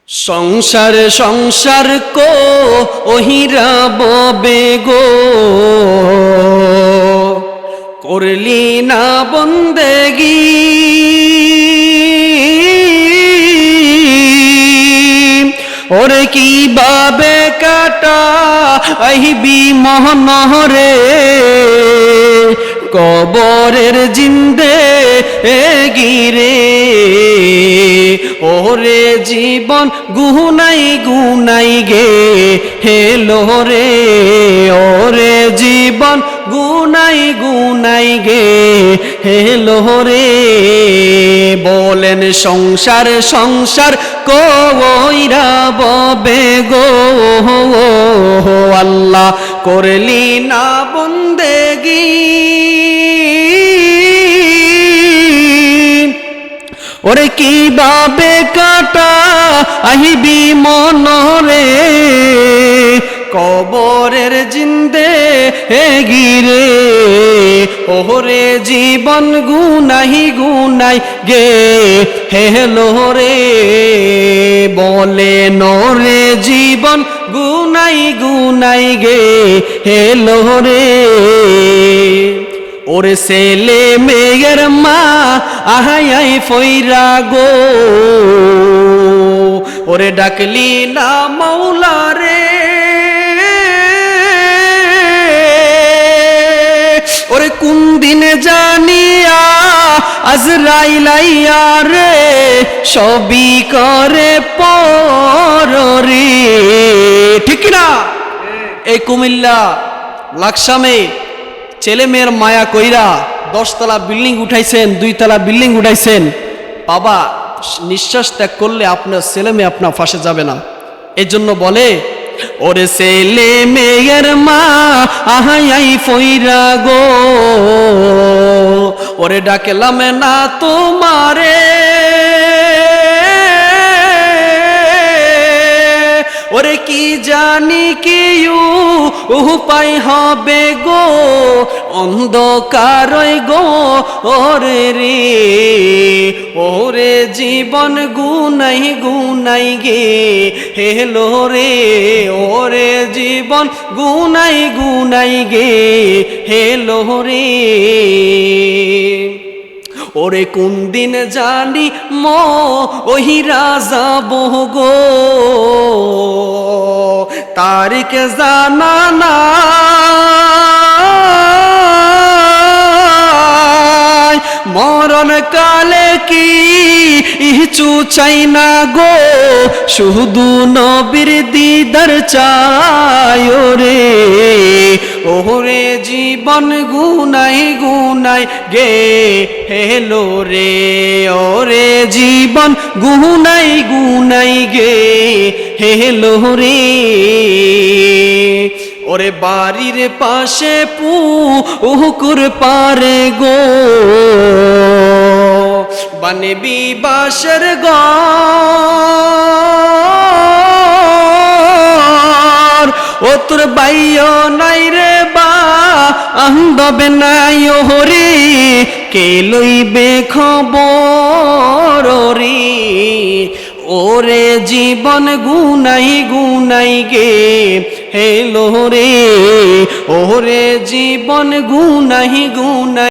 সংসার সংসার কো ওহিরা ববে গো, করলি না বন্দেগি। ওরে কিভাবে কাটা আহিবি মহনরে, কবরের জিন্দে গিরে। ওরে জীবন গুনাই গুনাই গে হেলো রে, ওরে জীবন গুনাই গুনাই গে হেলো রে। বলেন সংসার সংসার কইরা ববে গো, আল্লাহ করলি না বন্দেগি। ওরে কিভাবে কাটা আহিবি মনরে, কবরের জিন্দে গিরে। ওরে জীবন গুনাহি গুনাই গে হেলো রে, বলে নরে জীবন গুনাই গুনাই গে হেলো রে। ওরে ছেলে মেয়ের মা আহাই ফইরা গো, ওরে ডাকলি না মাওলা রে। ওরে কোন দিনে জানিয়া আজরাইল আইয়া রে, সবই করে পররে। ঠিক না? এই কুমিল্লা লাকসামে ছেলে মেয়ের মায়া কইরা 10 তলা বিল্ডিং উঠাইছেন, 2 তলা বিল্ডিং উঠাইছেন। বাবা নিঃশ্বাস ত্যাগ করলে আপনার ছেলে মেয়ে আপনার ফাঁসে যাবে না। এই জন্য বলে ওরে ছেলে মেয়ের মা আহাই ফইরা গো, ওরে ডাকলাম না তোমারে। ওরে কি জানি কি উপায় হবে গো, অন্ধকার গো ওরে রে। ওরে জীবন গুনাই গুনাই গে হেলো রে, ওরে জীবন গুনাই গুনাই গে হেলো রে। ওরে কোন দিন জানি ওহিরা যাব গো, তারিখ জানা নাই। মরণ কালে কি ইচু চাই না গো, শুধু নবীর দিদার চাই রে। ওরে জীবন গুনাই গুনাই গে হেলো রে, ওরে জীবন গুনাই গুনাই গে হেলো রে। ওরে বাড়ির পাশে পুকুর পারে গো, বানবি বাসর ঘর। ও তোর বাইও নাই রে বা আন্দবে নাই হরি, কে লইবে খবর রে। ওরে জীবন গুনাই গুনাই গে হেলো রে, ওরে জীবন গুনাই গুনাই।